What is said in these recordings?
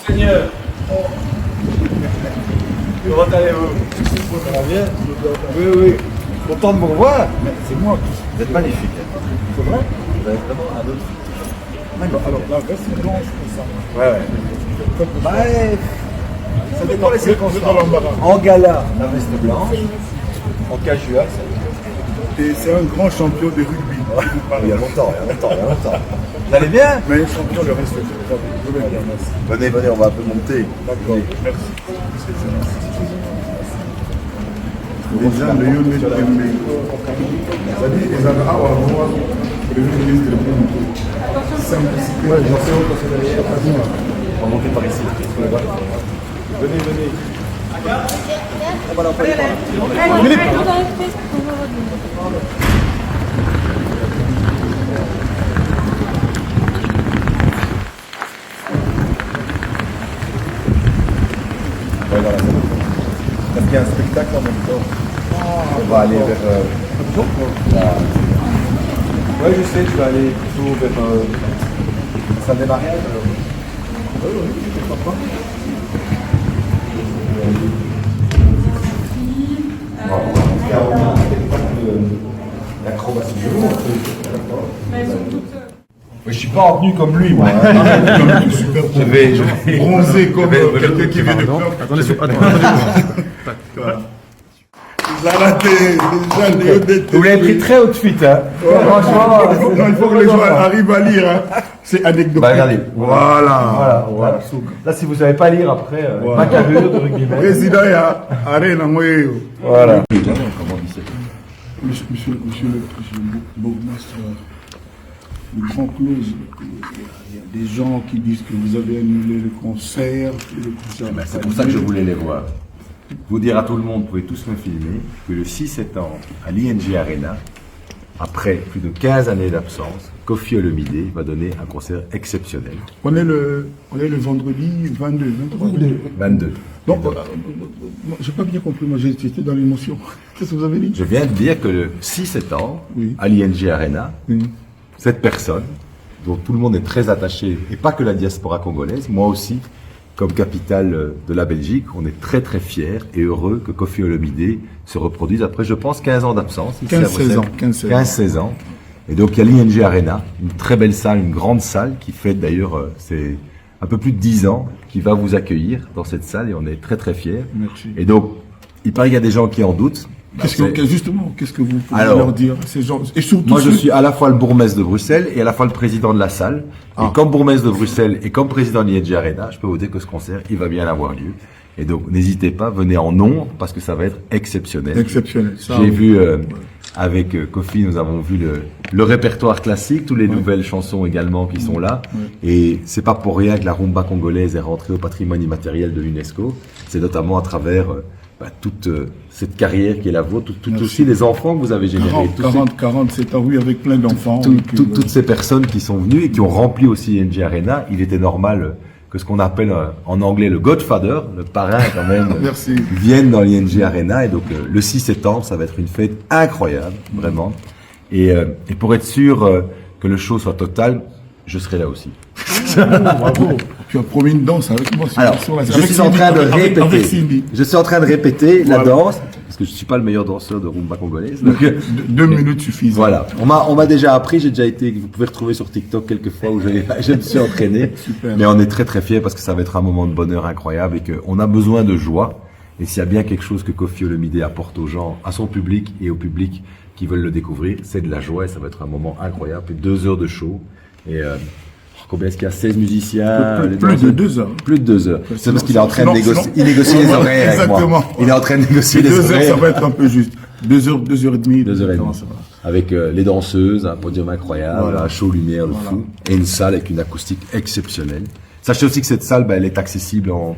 Seigneur. Comment allez-vous? Ça va bien? Oui, oui. Content de me revoir? C'est moi. Vous êtes magnifique. C'est vrai? Vous avez vraiment un autre. Alors la veste blanche, c'est ça. Ouais, ouais. Bah, ça dépend les Vous êtes dans circonstances. l'embarras. En gala, la veste blanche. En casual, ça. Et c'est un grand champion de rugby. Il y a longtemps, il y a longtemps, il y a longtemps. Vous allez bien? Mais un champion le reste. Je vais bien, merci. Venez, venez, on va un peu monter. D'accord, merci. Les gens, les yeux, les c'est-à-dire, ils avaient à avoir le ministre de l'Union. Simplicité. Ouais, j'en sais où. On va monter par ici. Venez, venez. On va l'envoyer par là. Ouais, voilà, c'est bon. Parce qu'il y a un spectacle en même temps. On va aller vers. Ouais, je sais, je vais aller plutôt vers. Ça démarre. Oui, oui, pourquoi pas. L'acrobatie de l'eau. Je suis pas en tenue comme lui, moi. Je vais Bronzé comme quelqu'un qui vient de peur. Attendez, Voilà. Ils ont raté déjà les yeux d'été. Vous l'avez pris très haut de suite, hein. Franchement, Il faut que les gens arrivent à lire. Hein. C'est anecdotique. Bah, regardez. Voilà. Voilà. Là, si vous savez pas lire après, Voilà. macabure de rugby. Président, il y a Arena Moyo. Voilà. Monsieur le bourgmestre, le grand close, il y a des gens qui disent que vous avez annulé le concert. C'est pour ça que je voulais les voir. Vous dire à tout le monde, vous pouvez tous me filmer, que le 6 septembre, à l'ING Arena, après plus de 15 années d'absence, Kofi Olomide va donner un concert exceptionnel. On est le vendredi 22, 22. 22. Donc, j'ai pas bien compris, moi j'étais dans l'émotion. Qu'est-ce que vous avez dit? Je viens de dire que le 6 septembre, Oui. à l'ING Arena, Oui. cette personne, dont tout le monde est très attaché, et pas que la diaspora congolaise, moi aussi, comme capitale de la Belgique, on est très très fiers et heureux que Kofi Olomide se reproduise après, je pense, 15 ans d'absence. ici à 15-16 Bruxelles. ans. 15-16 ans. Et donc il y a l'ING Arena, une très belle salle, une grande salle qui fête d'ailleurs, c'est un peu plus de 10 ans, qui va vous accueillir dans cette salle et on est très très fiers. Merci. Et donc, il paraît qu'il y a des gens qui en doutent. Justement, qu'est-ce que vous pouvez Alors, leur dire à ces gens? Et surtout Moi, je ceux- suis à la fois le bourgmestre de Bruxelles et à la fois le président de la salle. Et comme bourgmestre de Bruxelles et comme président de l'ING Arena, je peux vous dire que ce concert, il va bien avoir lieu. Et donc, n'hésitez pas, venez en nombre parce que ça va être exceptionnel. Exceptionnel. Ça, J'ai oui. vu, avec Kofi, nous avons vu le répertoire classique, toutes les nouvelles chansons également qui sont là. Et c'est pas pour rien que la rumba congolaise est rentrée au patrimoine immatériel de l'UNESCO. C'est notamment à travers toute cette carrière qui est la vôtre, aussi les enfants que vous avez générés. 47 ans, oui, avec plein d'enfants. Toutes ces personnes qui sont venues et qui ont rempli aussi ING Arena, il était normal que ce qu'on appelle en anglais le Godfather, le parrain quand même, Merci. vienne dans l'ING Arena. Et donc le 6 septembre, ça va être une fête incroyable, vraiment. Et pour être sûr que le show soit total, je serai là aussi. Bravo. Tu as promis une danse avec moi sur, Alors, sur la je avec suis en Cindy, train de avec répéter. Cindy. Je suis en train de répéter la Voilà. danse, parce que je suis pas le meilleur danseur de rumba congolaise. Donc, 2 minutes suffisent. voilà. On m'a déjà appris, j'ai déjà été, vous pouvez retrouver sur TikTok quelques fois où je me suis entraîné. Super. Mais on est très très fiers parce que ça va être un moment de bonheur incroyable et qu'on a besoin de joie. Et s'il y a bien quelque chose que Kofi Olomide apporte aux gens, à son public et au public qui veulent le découvrir, c'est de la joie et ça va être un moment incroyable. Puis 2 heures de show. Et combien est-ce qu'il y a 16 musiciens? Plus de 2 heures. Plus de 2 heures. C'est parce qu'il est en train de sinon- négocier. Il négocie les horaires avec moi. Exactement. Il est en train de négocier les 2 heures, ça horaires. va être un peu juste. 2 heures, 2 heures et demie. 2 heures et demie. Ça va. Avec les danseuses, un podium incroyable, Voilà. un show lumière de fou, et une salle avec une acoustique exceptionnelle. Sachez aussi que cette salle, elle est accessible en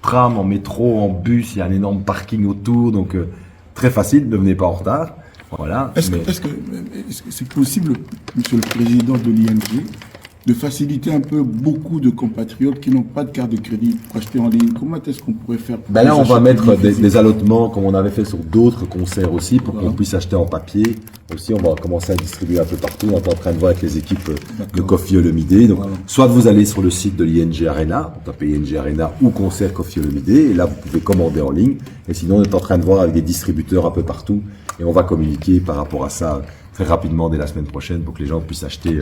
tram, en métro, en bus, il y a un énorme parking autour, donc très facile, ne venez pas en retard. Voilà. Est-ce que c'est possible, Monsieur le Président de l'ING, de faciliter un peu beaucoup de compatriotes qui n'ont pas de carte de crédit pour acheter en ligne. Comment est-ce qu'on pourrait faire pour Ben là, on va acheter mettre physique? des allotements comme on avait fait sur d'autres concerts aussi pour Voilà. qu'on puisse acheter en papier. Aussi, on va commencer à distribuer un peu partout. On est en train de voir avec les équipes de Kofi Olomide. Donc, Voilà. soit vous allez sur le site de l'ING Arena, vous tapez ING Arena ou concert Kofi Olomide, et là, vous pouvez commander en ligne. Et sinon, on est en train de voir avec des distributeurs un peu partout, et on va communiquer par rapport à ça très rapidement dès la semaine prochaine pour que les gens puissent acheter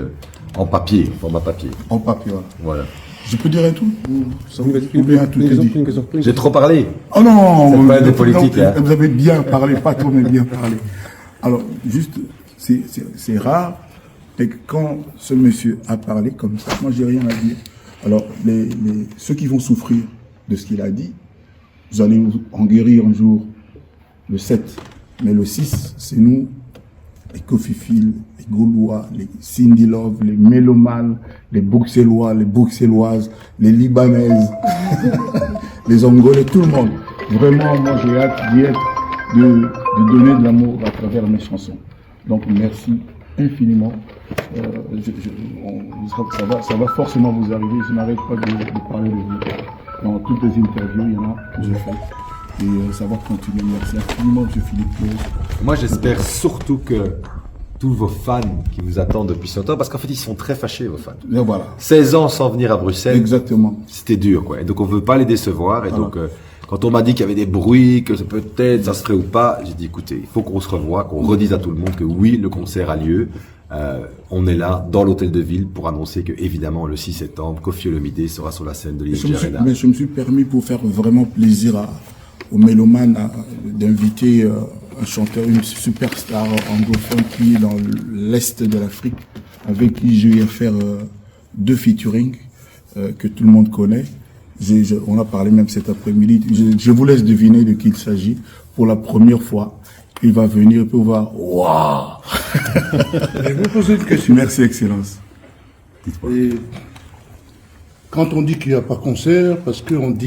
en papier, en format papier. En papier, voilà. Voilà. Je peux dire un tout ou bien tout est dit? J'ai trop parlé. Oh non, C'est pas des non, politiques, hein. Vous avez bien parlé, pas trop, mais bien parlé. Alors, juste, c'est rare, mais quand ce monsieur a parlé comme ça, moi j'ai rien à dire. Alors, ceux qui vont souffrir de ce qu'il a dit, vous allez en guérir un jour, le 7, mais le 6, c'est nous, les Kofi-Phil, les Gaulois, les Cindy Love, les Mélomanes, les Bruxellois, les Bruxelloises, les Libanaises, les Angolais, tout le monde. Vraiment, moi j'ai hâte d'y être, de donner de l'amour à travers mes chansons. Donc merci infiniment. Ça va forcément vous arriver. Je n'arrête pas de parler de vous. Dans toutes les interviews, il y en a que j'ai fait. Et ça va continuer. Merci infiniment, M. Philippe Claus. Moi, j'espère surtout que tous vos fans qui vous attendent depuis ce temps, parce qu'en fait, ils sont très fâchés, vos fans. Et voilà. 16 ans sans venir à Bruxelles, Exactement. c'était dur, quoi. Et donc, on veut pas les décevoir. Et donc, quand on m'a dit qu'il y avait des bruits, que peut-être ça se ferait ou pas, j'ai dit, écoutez, il faut qu'on se revoie, qu'on redise à tout le monde que oui, le concert a lieu. On est là, dans l'hôtel de ville, pour annoncer que, évidemment, le 6 septembre, Kofi Olomide sera sur la scène de l'ING Arena. Mais je me suis permis, pour faire vraiment plaisir aux mélomanes, d'inviter un chanteur, une superstar anglophone qui est dans l'Est de l'Afrique, avec qui j'ai eu à faire 2 featuring que tout le monde connaît. On a parlé même cet après-midi. Je vous laisse deviner de qui il s'agit. Pour la première fois, il va venir pour voir. Waouh! Je vais vous poser une question. Merci, Excellence. Et quand on dit qu'il n'y a pas concert, parce qu'on dit